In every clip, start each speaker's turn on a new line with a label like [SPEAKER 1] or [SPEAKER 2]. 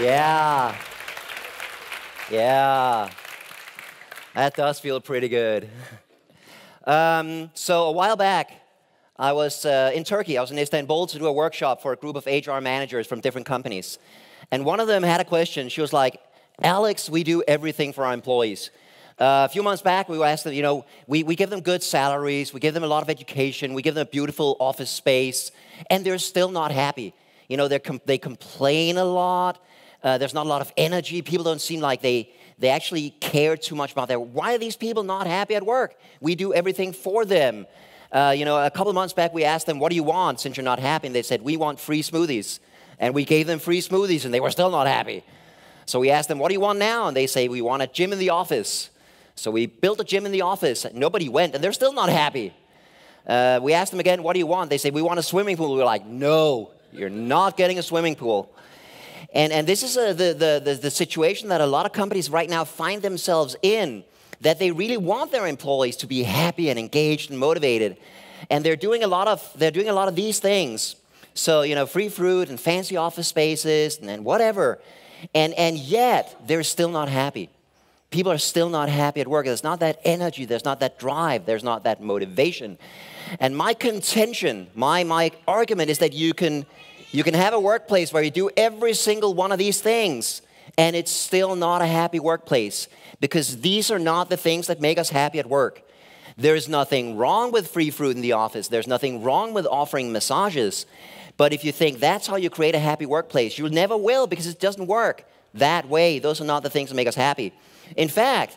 [SPEAKER 1] Yeah. Yeah. That does feel pretty good. So a while back, I was in Turkey. I was in Istanbul to do a workshop for a group of HR managers from different companies. And one of them had a question. She was like, Alex, we do everything for our employees. A few months back, we asked them, we give them good salaries, we give them a lot of education, we give them a beautiful office space, and they're still not happy. They complain a lot. There's not a lot of energy. People don't seem like they actually care too much about that. Why are these people not happy at work? We do everything for them. A couple of months back, we asked them, what do you want since you're not happy? And they said, we want free smoothies. And we gave them free smoothies, and they were still not happy. So we asked them, what do you want now? And they say, we want a gym in the office. So we built a gym in the office. Nobody went, and they're still not happy. We asked them again, what do you want? They say, we want a swimming pool. We were like, no, you're not getting a swimming pool. And this is the situation that a lot of companies right now find themselves in, that they really want their employees to be happy and engaged and motivated. And they're doing a lot of these things. So, free fruit and fancy office spaces and whatever. And yet, they're still not happy. People are still not happy at work. There's not that energy. There's not that drive. There's not that motivation. And my contention, my argument is that you can have a workplace where you do every single one of these things, and it's still not a happy workplace, because these are not the things that make us happy at work. There's nothing wrong with free fruit in the office. There's nothing wrong with offering massages. But if you think that's how you create a happy workplace, you never will, because it doesn't work that way. Those are not the things that make us happy. In fact,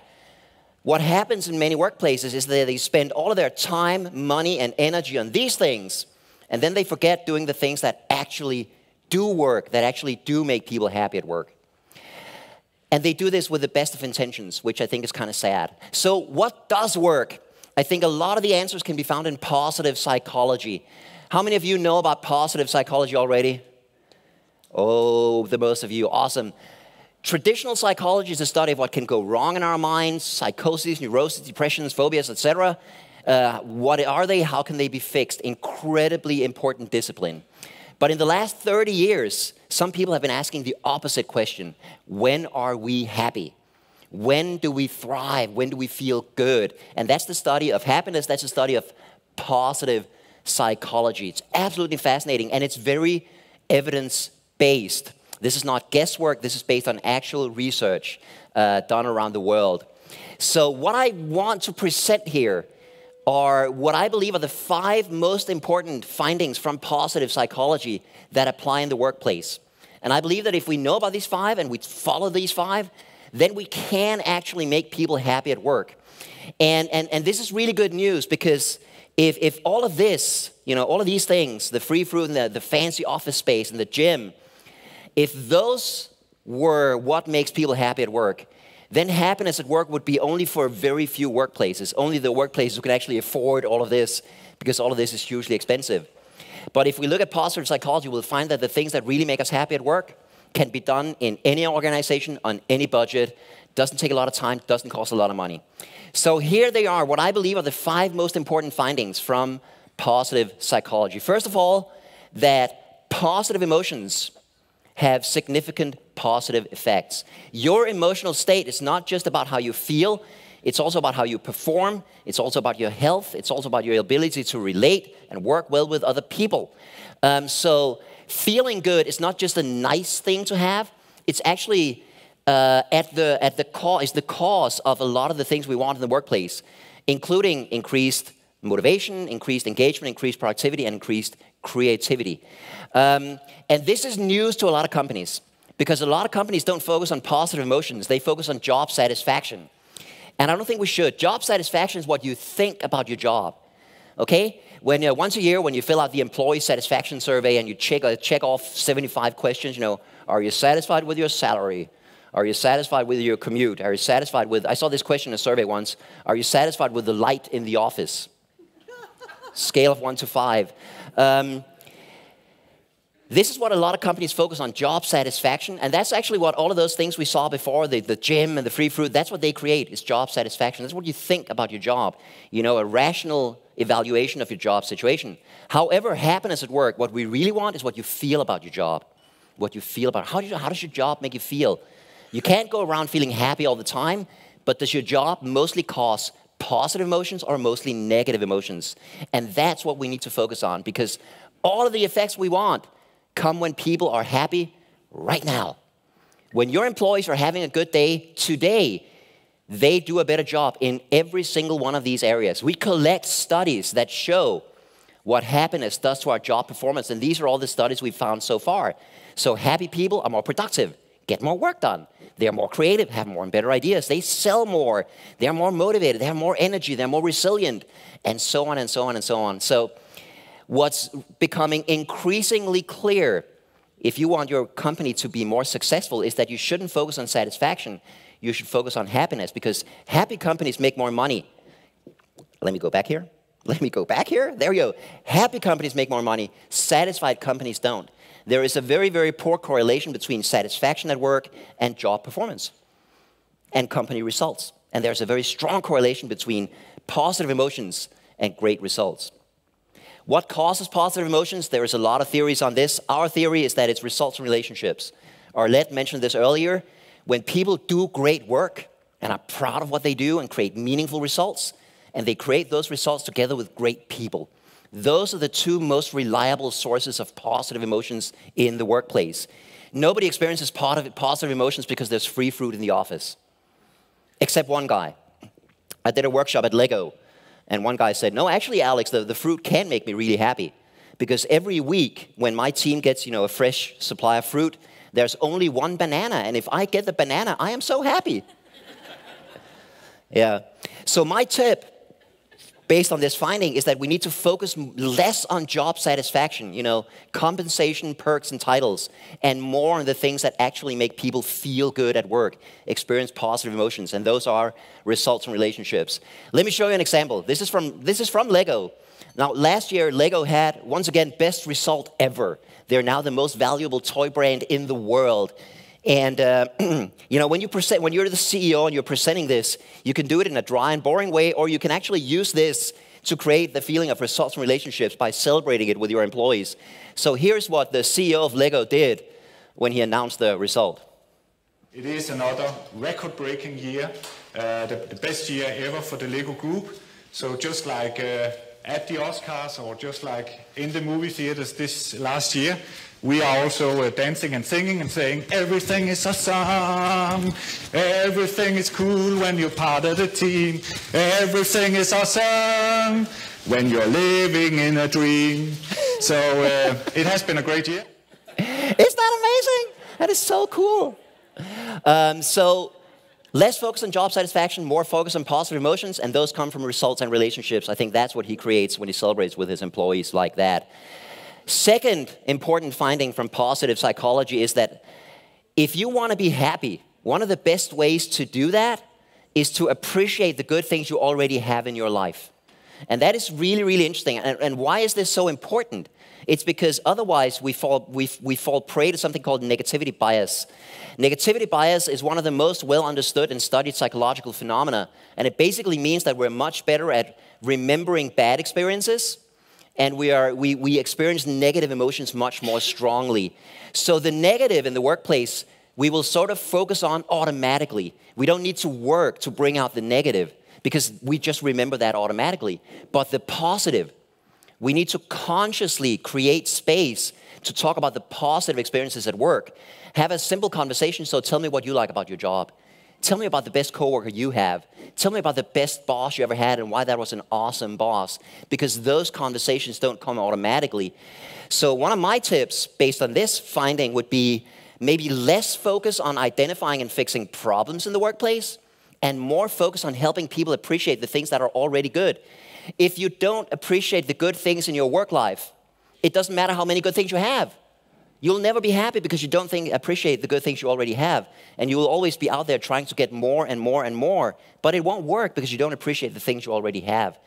[SPEAKER 1] what happens in many workplaces is that they spend all of their time, money, and energy on these things, and then they forget doing the things that actually do work, that actually do make people happy at work. And they do this with the best of intentions, which I think is kind of sad. So what does work? I think a lot of the answers can be found in positive psychology. How many of you know about positive psychology already? Oh, the most of you. Awesome. Traditional psychology is a study of what can go wrong in our minds, psychosis, neurosis, depressions, phobias, etc. What are they? How can they be fixed? Incredibly important discipline. But in the last 30 years, some people have been asking the opposite question. When are we happy? When do we thrive? When do we feel good? And that's the study of happiness. That's the study of positive psychology. It's absolutely fascinating, and it's very evidence-based. This is not guesswork. This is based on actual research done around the world. So what I want to present here are what I believe are the 5 most important findings from positive psychology that apply in the workplace. And I believe that if we know about these 5 and we follow these 5, then we can actually make people happy at work. And this is really good news, because if all of this, all of these things, the free fruit and the fancy office space and the gym, if those were what makes people happy at work, then happiness at work would be only for very few workplaces, only the workplaces who can actually afford all of this, because all of this is hugely expensive. But if we look at positive psychology, we'll find that the things that really make us happy at work can be done in any organization, on any budget, doesn't take a lot of time, doesn't cost a lot of money. So here they are, what I believe are the 5 most important findings from positive psychology. First of all, that positive emotions have significant positive effects. Your emotional state is not just about how you feel, it's also about how you perform, it's also about your health, it's also about your ability to relate and work well with other people. So feeling good is not just a nice thing to have, it's actually the cause of a lot of the things we want in the workplace, including increased motivation, increased engagement, increased productivity, and increased creativity. And this is news to a lot of companies, because a lot of companies don't focus on positive emotions. They focus on job satisfaction. And I don't think we should. Job satisfaction is what you think about your job. Okay? When once a year, when you fill out the employee satisfaction survey and you check off 75 questions, are you satisfied with your salary? Are you satisfied with your commute? Are you satisfied with, I saw this question in a survey once, are you satisfied with the light in the office? Scale of 1 to 5. This is what a lot of companies focus on, job satisfaction. And that's actually what all of those things we saw before, the gym and the free fruit, that's what they create, is job satisfaction. That's what you think about your job. A rational evaluation of your job situation. However, happiness at work, what we really want is what you feel about your job. What you feel about it. How does your job make you feel? You can't go around feeling happy all the time, but does your job mostly cause positive emotions or mostly negative emotions? And that's what we need to focus on, because all of the effects we want come when people are happy right now. When your employees are having a good day today, they do a better job in every single one of these areas. We collect studies that show what happiness does to our job performance, and these are all the studies we've found so far. So happy people are more productive, get more work done. They're more creative, have more and better ideas. They sell more. They're more motivated. They have more energy. They're more resilient, and so on and so on and so on. So what's becoming increasingly clear, if you want your company to be more successful, is that you shouldn't focus on satisfaction. You should focus on happiness, because happy companies make more money. Let me go back here. There we go. Happy companies make more money. Satisfied companies don't. There is a very, very poor correlation between satisfaction at work and job performance and company results. And there's a very strong correlation between positive emotions and great results. What causes positive emotions? There is a lot of theories on this. Our theory is that it's results from relationships. Arlette mentioned this earlier. When people do great work and are proud of what they do and create meaningful results, and they create those results together with great people, those are the two most reliable sources of positive emotions in the workplace. Nobody experiences positive emotions because there's free fruit in the office, except one guy. I did a workshop at Lego, and one guy said, no, actually, Alex, the fruit can make me really happy, because every week when my team gets a fresh supply of fruit, there's only one banana, and if I get the banana, I am so happy. Yeah. So my tip, based on this finding, is that we need to focus less on job satisfaction, compensation, perks, and titles, and more on the things that actually make people feel good at work, experience positive emotions, and those are results and relationships. Let me show you an example. This is from Lego. Now, last year, Lego had, once again, best result ever. They're now the most valuable toy brand in the world. And, when you're the CEO and you're presenting this, you can do it in a dry and boring way, or you can actually use this to create the feeling of results and relationships by celebrating it with your employees. So here's what the CEO of Lego did when he announced the result.
[SPEAKER 2] It is another record-breaking year, the best year ever for the Lego Group. So just like at the Oscars, or just like in the movie theaters this last year, we are also dancing and singing and saying, everything is awesome, everything is cool when you're part of the team, everything is awesome when you're living in a dream. So it has been a great year.
[SPEAKER 1] Isn't that amazing? That is so cool. So less focus on job satisfaction, more focus on positive emotions, and those come from results and relationships. I think that's what he creates when he celebrates with his employees like that. Second important finding from positive psychology is that if you want to be happy, one of the best ways to do that is to appreciate the good things you already have in your life. And that is really, really interesting. And why is this so important? It's because otherwise we fall prey to something called negativity bias. Negativity bias is one of the most well understood and studied psychological phenomena. And it basically means that we're much better at remembering bad experiences, and we experience negative emotions much more strongly. So the negative in the workplace, we will sort of focus on automatically. We don't need to work to bring out the negative, because we just remember that automatically. But the positive, we need to consciously create space to talk about the positive experiences at work. Have a simple conversation. So tell me what you like about your job. Tell me about the best coworker you have. Tell me about the best boss you ever had and why that was an awesome boss. Because those conversations don't come automatically. So one of my tips based on this finding would be maybe less focus on identifying and fixing problems in the workplace, and more focus on helping people appreciate the things that are already good. If you don't appreciate the good things in your work life, it doesn't matter how many good things you have. You'll never be happy because you don't appreciate the good things you already have. And you will always be out there trying to get more and more and more. But it won't work because you don't appreciate the things you already have.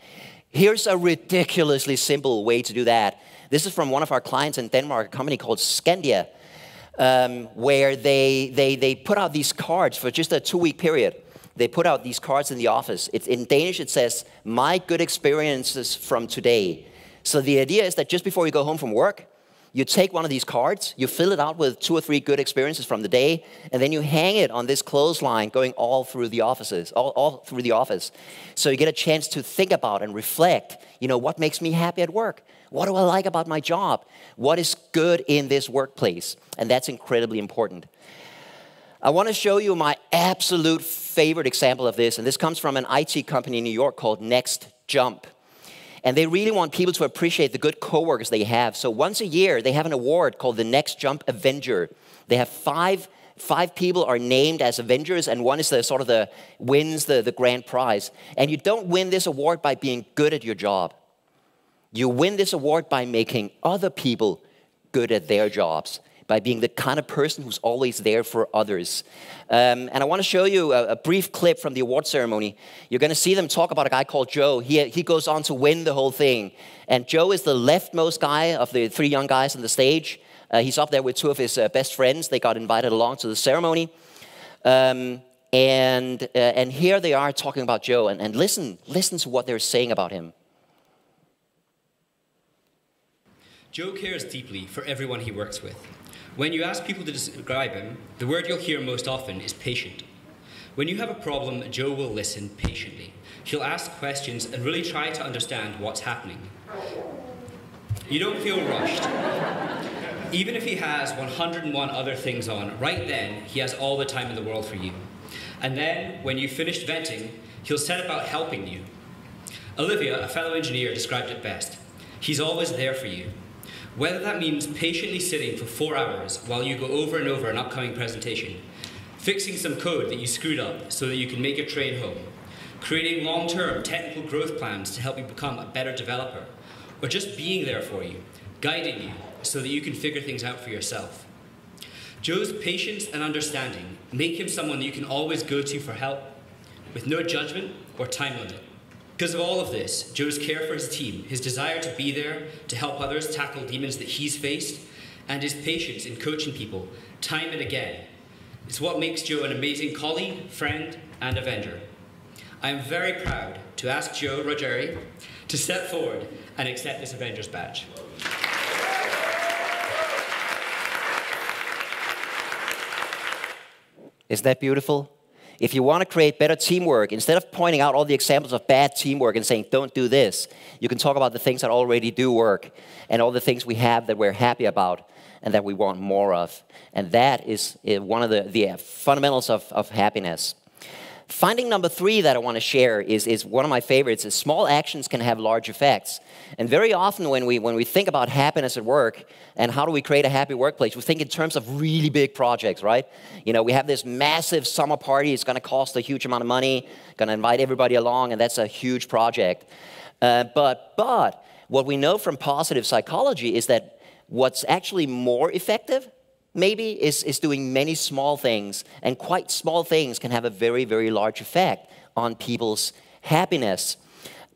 [SPEAKER 1] Here's a ridiculously simple way to do that. This is from one of our clients in Denmark, a company called Skandia, where they put out these cards for just a 2-week period, they put out these cards in the office. In Danish, it says, "My good experiences from today." So the idea is that just before you go home from work, you take one of these cards, you fill it out with 2 or 3 good experiences from the day, and then you hang it on this clothesline going all through the offices, all through the office. So you get a chance to think about and reflect, what makes me happy at work? What do I like about my job? What is good in this workplace? And that's incredibly important. I want to show you my absolute favorite example of this, and this comes from an IT company in New York called Next Jump. And they really want people to appreciate the good coworkers they have. So once a year, they have an award called the Next Jump Avenger. They have five people are named as Avengers, and one is wins the grand prize. And you don't win this award by being good at your job. You win this award by making other people good at their jobs, by being the kind of person who's always there for others. And I want to show you a brief clip from the award ceremony. You're going to see them talk about a guy called Joe. He goes on to win the whole thing. And Joe is the leftmost guy of the 3 young guys on the stage. He's up there with 2 of his best friends. They got invited along to the ceremony. And here they are talking about Joe. And listen to what they're saying about him.
[SPEAKER 3] Joe cares deeply for everyone he works with. When you ask people to describe him, the word you'll hear most often is patient. When you have a problem, Joe will listen patiently. He'll ask questions and really try to understand what's happening. You don't feel rushed. Even if he has 101 other things on, right then, he has all the time in the world for you. And then, when you've finished venting, he'll set about helping you. Olivia, a fellow engineer, described it best. He's always there for you. Whether that means patiently sitting for 4 hours while you go over and over an upcoming presentation, fixing some code that you screwed up so that you can make your train home, creating long-term technical growth plans to help you become a better developer, or just being there for you, guiding you so that you can figure things out for yourself. Joe's patience and understanding make him someone that you can always go to for help, with no judgment or time limit. Because of all of this, Joe's care for his team, his desire to be there to help others tackle demons that he's faced, and his patience in coaching people time and again, is what makes Joe an amazing colleague, friend, and Avenger. I am very proud to ask Joe Rogeri to step forward and accept this Avenger's badge.
[SPEAKER 1] Isn't that beautiful? If you want to create better teamwork, instead of pointing out all the examples of bad teamwork and saying, don't do this, you can talk about the things that already do work and all the things we have that we're happy about and that we want more of. And that is one of the fundamentals of happiness. Finding number 3 that I want to share is one of my favorites, is small actions can have large effects. And very often when we think about happiness at work and how do we create a happy workplace, we think in terms of really big projects, right? We have this massive summer party, it's going to cost a huge amount of money, going to invite everybody along, and that's a huge project. But what we know from positive psychology is that what's actually more effective maybe is doing many small things, and quite small things can have a very, very large effect on people's happiness.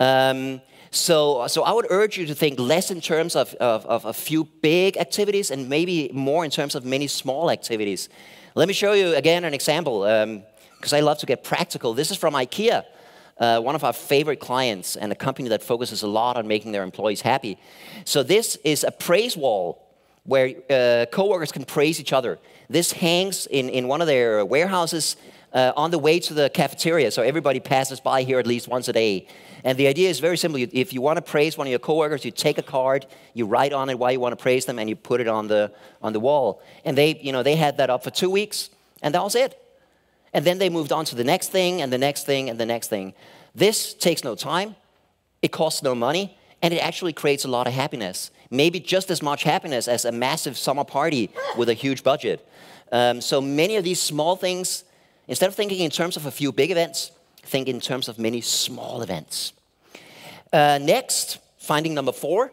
[SPEAKER 1] So I would urge you to think less in terms of a few big activities and maybe more in terms of many small activities. Let me show you again an example, because I love to get practical. This is from IKEA, one of our favorite clients and a company that focuses a lot on making their employees happy. So this is a praise wall where coworkers can praise each other. This hangs in one of their warehouses on the way to the cafeteria, so everybody passes by here at least once a day. And the idea is very simple. If you want to praise one of your coworkers, you take a card, you write on it why you want to praise them, and you put it on the wall. And they had that up for 2 weeks, and that was it. And then they moved on to the next thing, and the next thing, and the next thing. This takes no time, it costs no money, and it actually creates a lot of happiness. Maybe just as much happiness as a massive summer party with a huge budget. So many of these small things, instead of thinking in terms of a few big events, think in terms of many small events. Next, finding number 4,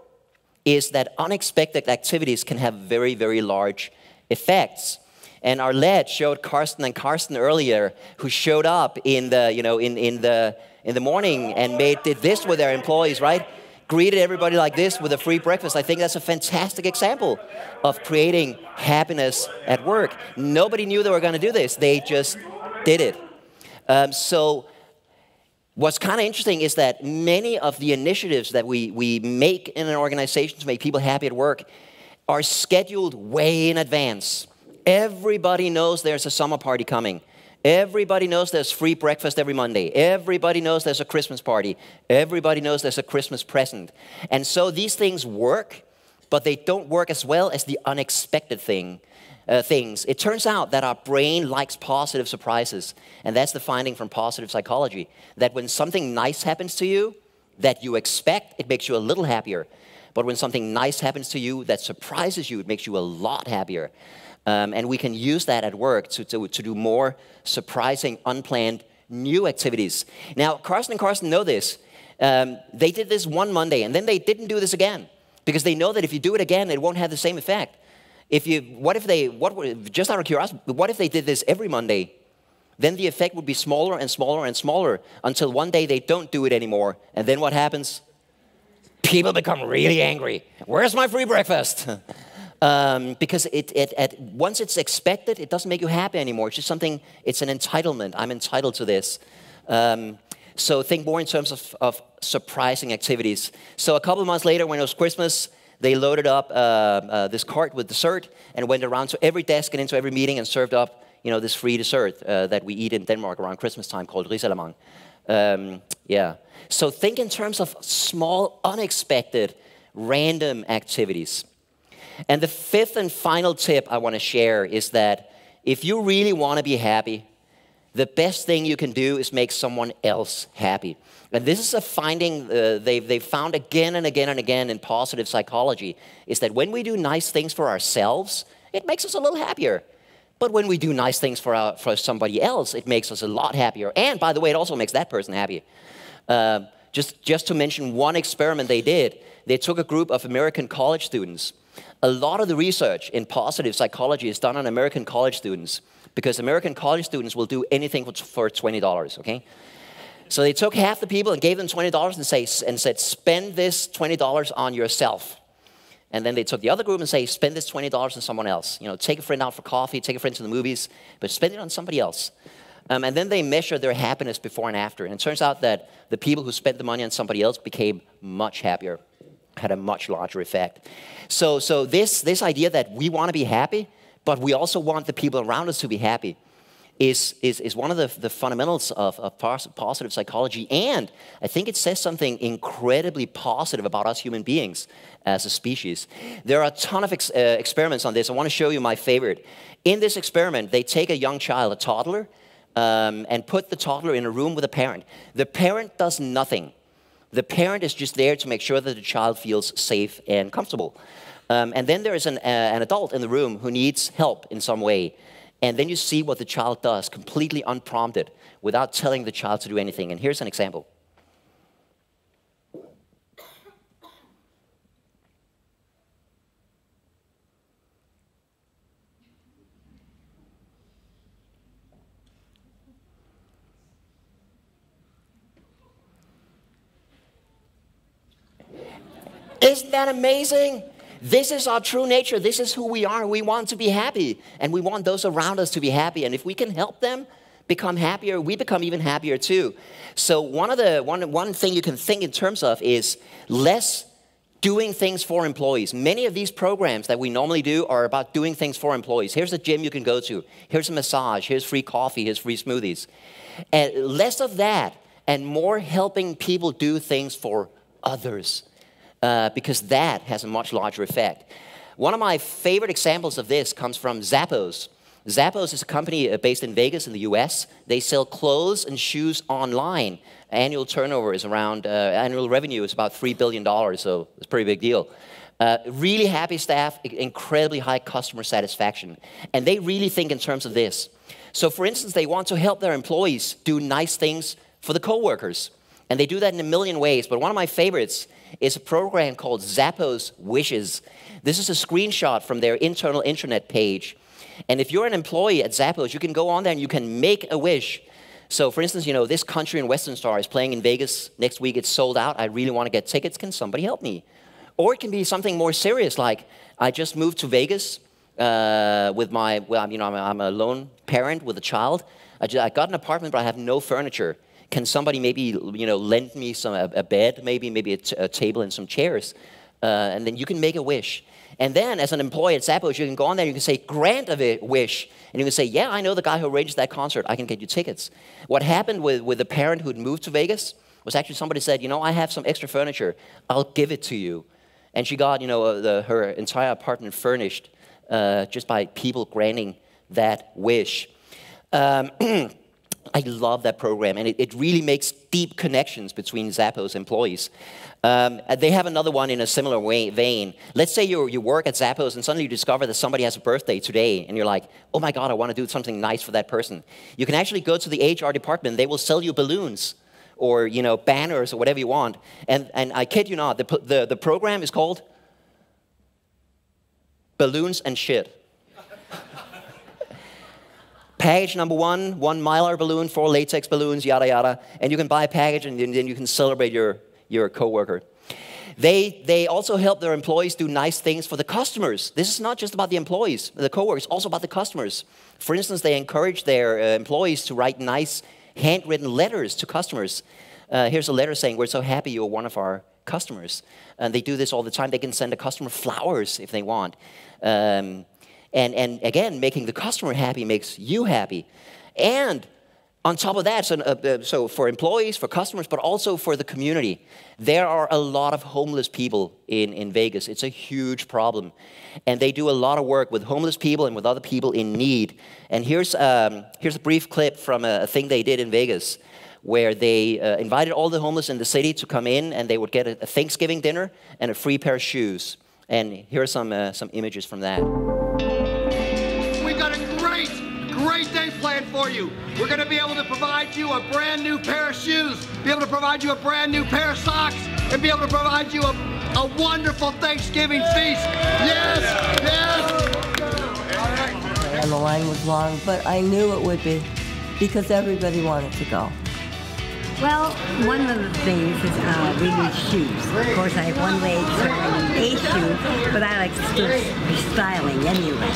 [SPEAKER 1] is that unexpected activities can have very, very large effects. And our lad showed Karsten earlier, who showed up in the morning and did this with their employees, right? Greeted everybody like this with a free breakfast. I think that's a fantastic example of creating happiness at work. Nobody knew they were going to do this. They just did it. So what's kind of interesting is that many of the initiatives that we make in an organization to make people happy at work are scheduled way in advance. Everybody knows there's a summer party coming. Everybody knows there's free breakfast every Monday. Everybody knows there's a Christmas party. Everybody knows there's a Christmas present. And so these things work, but they don't work as well as the unexpected things. It turns out that our brain likes positive surprises. And that's the finding from positive psychology. That when something nice happens to you that you expect, it makes you a little happier. But when something nice happens to you that surprises you, it makes you a lot happier. And we can use that at work to do more surprising, unplanned, new activities. Now, Carsten and Carsten know this. They did this one Monday, and then they didn't do this again. Because they know that if you do it again, it won't have the same effect. Just out of curiosity, what if they did this every Monday? Then the effect would be smaller and smaller and smaller until one day they don't do it anymore. And then what happens? People become really angry. Where's my free breakfast? Because once it's expected, it doesn't make you happy anymore. It's just something, it's an entitlement. I'm entitled to this. So think more in terms of surprising activities. So a couple of months later, when it was Christmas, they loaded up this cart with dessert and went around to every desk and into every meeting and served up, this free dessert that we eat in Denmark around Christmas time called risalamande. So think in terms of small, unexpected, random activities. And the fifth and final tip I want to share is that if you really want to be happy, the best thing you can do is make someone else happy. And this is a finding they've found again and again and again in positive psychology, is that when we do nice things for ourselves, it makes us a little happier. But when we do nice things for somebody else, it makes us a lot happier. And by the way, it also makes that person happy. Just to mention one experiment they did, they took a group of American college students. A lot of the research in positive psychology is done on American college students because American college students will do anything for $20, okay? So they took half the people and gave them $20 and said, spend this $20 on yourself. And then they took the other group and say, spend this $20 on someone else. Take a friend out for coffee, take a friend to the movies, but spend it on somebody else. And then they measured their happiness before and after. And it turns out that the people who spent the money on somebody else became much happier, had a much larger effect. So this idea that we want to be happy, but we also want the people around us to be happy is one of the fundamentals of positive psychology. And I think it says something incredibly positive about us human beings as a species. There are a ton of experiments on this. I want to show you my favorite. In this experiment, they take a young child, a toddler, and put the toddler in a room with a parent. The parent does nothing. The parent is just there to make sure that the child feels safe and comfortable. And then there is an adult in the room who needs help in some way. And then you see what the child does, completely unprompted, without telling the child to do anything. And here's an example. Isn't that amazing? This is our true nature. This is who we are. We want to be happy. And we want those around us to be happy. And if we can help them become happier, we become even happier too. So one thing you can think in terms of is less doing things for employees. Many of these programs that we normally do are about doing things for employees. Here's a gym you can go to. Here's a massage. Here's free coffee. Here's free smoothies. And less of that and more helping people do things for others. Because that has a much larger effect. One of my favorite examples of this comes from Zappos. Zappos is a company based in Vegas in the US. They sell clothes and shoes online. Annual turnover is around, annual revenue is about $3 billion, so it's a pretty big deal. Really happy staff, incredibly high customer satisfaction. And they really think in terms of this. So for instance, they want to help their employees do nice things for the coworkers. And they do that in a million ways, but one of my favorites is a program called Zappos Wishes. This is a screenshot from their internal intranet page. And if you're an employee at Zappos, you can go on there and you can make a wish. So for instance, this country and western star is playing in Vegas next week. It's sold out. I really want to get tickets. Can somebody help me? Or it can be something more serious, like I just moved to Vegas with I'm a lone parent with a child. I got an apartment, but I have no furniture. Can somebody maybe, lend me a bed, maybe a table and some chairs? And then you can make a wish. And then, as an employee at Zappos, you can go on there, you can say, grant a wish. And you can say, yeah, I know the guy who arranged that concert. I can get you tickets. What happened with the parent who'd moved to Vegas was actually somebody said, I have some extra furniture. I'll give it to you. And she got, her entire apartment furnished just by people granting that wish. I love that program, and it really makes deep connections between Zappos employees. They have another one in a similar vein. Let's say you work at Zappos and suddenly you discover that somebody has a birthday today, and you're like, oh my God, I want to do something nice for that person. You can actually go to the HR department, they will sell you balloons or banners or whatever you want. And I kid you not, the program is called Balloons and Shit. Package number 1 Mylar balloon, 4 latex balloons, yada yada. And you can buy a package and then you can celebrate your coworker. They also help their employees do nice things for the customers. This is not just about the employees, the coworkers, also about the customers. For instance, they encourage their employees to write nice handwritten letters to customers. Here's a letter saying, we're so happy you're one of our customers. And they do this all the time. They can send a customer flowers if they want. And again, making the customer happy makes you happy. And on top of that, so for employees, for customers, but also for the community, there are a lot of homeless people in Vegas. It's a huge problem. And they do a lot of work with homeless people and with other people in need. And here's a brief clip from a thing they did in Vegas, where they invited all the homeless in the city to come in, and they would get a Thanksgiving dinner and a free pair of shoes. And here are some images from that.
[SPEAKER 4] Great day planned for you. We're going to be able to provide you a brand new pair of shoes, be able to provide you a brand new pair of socks, and be able to provide you a wonderful Thanksgiving feast. Yes, yes.
[SPEAKER 5] And the line was long, but I knew it would be because everybody wanted to go.
[SPEAKER 6] Well, one of the things is we need shoes. Of course, I have one leg, so I need 8 shoes, but I like styling anyway,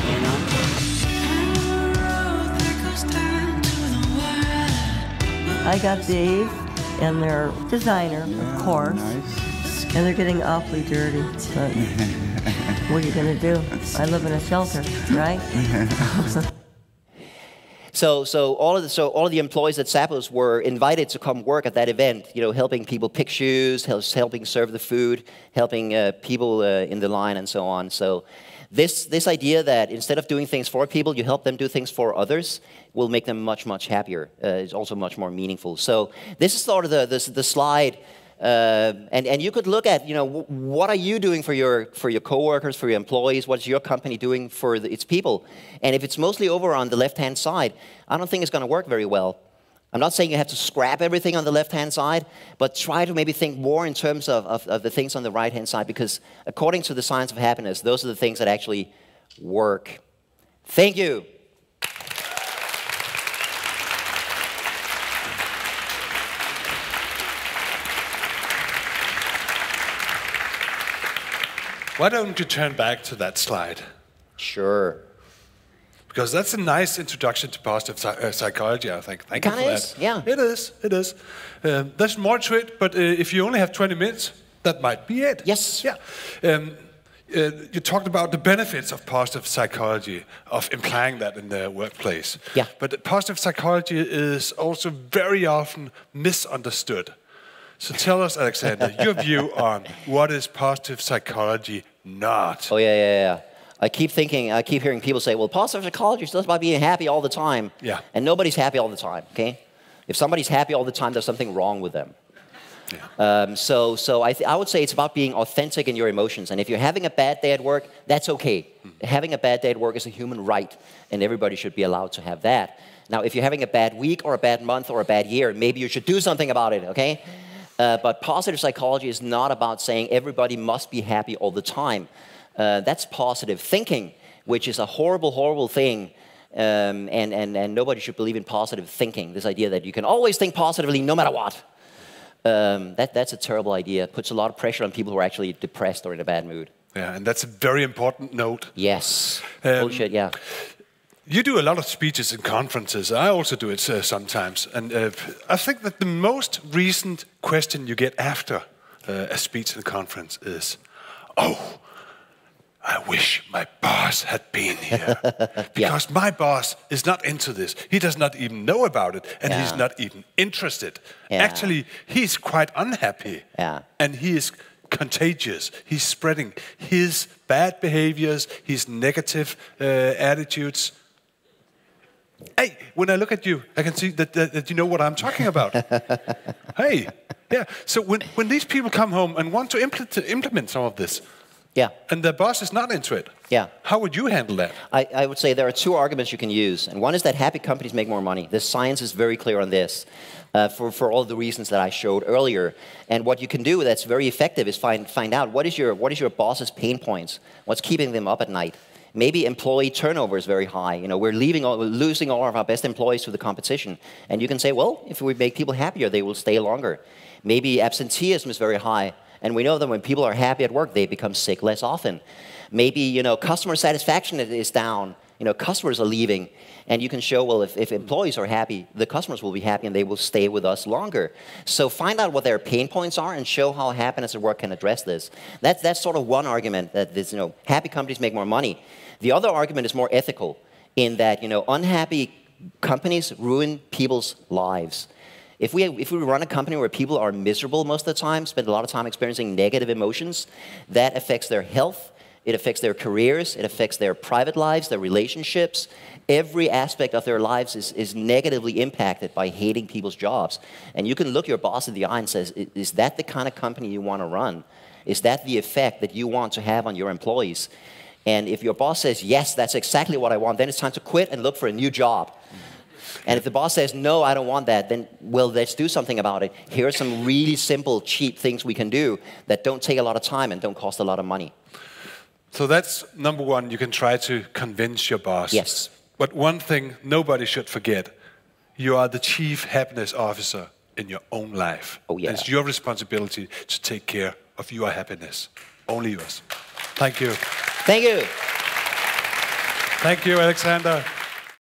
[SPEAKER 5] I got these, and they're designer, of course, and they're getting awfully dirty. But what are you going to do? I live in a shelter, right?
[SPEAKER 1] So all of the employees at Zappos were invited to come work at that event. Helping people pick shoes, helping serve the food, helping people in the line, and so on. So this idea that instead of doing things for people, you help them do things for others, will make them much, much happier. It's also much more meaningful. So this is sort of the slide, and you could look at, what are you doing for your coworkers, for your employees? What's your company doing for its people? And if it's mostly over on the left-hand side, I don't think it's going to work very well. I'm not saying you have to scrap everything on the left-hand side, but try to maybe think more in terms of the things on the right-hand side, because according to the science of happiness, those are the things that actually work. Thank you.
[SPEAKER 7] Why don't you turn back to that slide?
[SPEAKER 1] Sure.
[SPEAKER 7] Because that's a nice introduction to positive psychology, I think. Thank you for that.
[SPEAKER 1] Yeah.
[SPEAKER 7] It is. There's more to it, but if you only have 20 minutes, that might be it.
[SPEAKER 1] Yes.
[SPEAKER 7] Yeah. You talked about the benefits of positive psychology, of implying that in the workplace.
[SPEAKER 1] Yeah.
[SPEAKER 7] But positive psychology is also very often misunderstood. So tell us, Alexander, your view on what is positive psychology not?
[SPEAKER 1] Oh, yeah. I keep hearing people say, well, positive psychology is just about being happy all the time.
[SPEAKER 7] Yeah.
[SPEAKER 1] And nobody's happy all the time, okay? If somebody's happy all the time, there's something wrong with them.
[SPEAKER 7] Yeah.
[SPEAKER 1] So I would say it's about being authentic in your emotions. And if you're having a bad day at work, that's okay. Having a bad day at work is a human right, and everybody should be allowed to have that. Now, if you're having a bad week or a bad month or a bad year, maybe you should do something about it, okay? But positive psychology is not about saying everybody must be happy all the time. That's positive thinking, which is a horrible, horrible thing. And nobody should believe in positive thinking. This idea that you can always think positively no matter what. That's a terrible idea. It puts a lot of pressure on people who are actually depressed or in a bad mood.
[SPEAKER 7] Yeah, and that's a very important note.
[SPEAKER 1] Yes. Bullshit, yeah.
[SPEAKER 7] You do a lot of speeches in conferences. I also do it sometimes. And I think that the most recent question you get after a speech and conference is, oh, I wish my boss had been here. Because my boss is not into this. He does not even know about it, and he's not even interested. Actually, he's quite unhappy. And he is contagious. He's spreading his bad behaviors, his negative attitudes. Hey, when I look at you, I can see that you know what I'm talking about. Hey, yeah. So when these people come home and want to implement some of this, and their boss is not into it, how would you handle that?
[SPEAKER 1] I would say there are two arguments you can use. And one is that happy companies make more money. The science is very clear on this for all the reasons that I showed earlier. And what you can do that's very effective is find out what is your boss's pain points? What's keeping them up at night? Maybe employee turnover is very high. You know, we're losing all of our best employees to the competition. And you can say, well, if we make people happier, they will stay longer. Maybe absenteeism is very high. And we know that when people are happy at work, they become sick less often. Maybe, you know, customer satisfaction is down. You know, customers are leaving. And you can show, well, if employees are happy, the customers will be happy and they will stay with us longer. So find out what their pain points are and show how happiness at work can address this. That's sort of one argument, that this, you know, happy companies make more money. The other argument is more ethical, in that, you know, unhappy companies ruin people's lives. If we run a company where people are miserable most of the time, spend a lot of time experiencing negative emotions, that affects their health, it affects their careers, it affects their private lives, their relationships. Every aspect of their lives is negatively impacted by hating people's jobs. And you can look your boss in the eye and say, is that the kind of company you want to run? Is that the effect that you want to have on your employees? And if your boss says, yes, that's exactly what I want, then it's time to quit and look for a new job. And if the boss says, no, I don't want that, then, well, let's do something about it. Here are some really simple, cheap things we can do that don't take a lot of time and don't cost a lot of money.
[SPEAKER 7] So that's number one, you can try to convince your boss.
[SPEAKER 1] Yes.
[SPEAKER 7] But one thing nobody should forget, you are the chief happiness officer in your own life.
[SPEAKER 1] Oh, yeah.
[SPEAKER 7] And it's your responsibility to take care of your happiness. Only yours. Thank you.
[SPEAKER 1] Thank you.
[SPEAKER 7] Thank you, Alexander.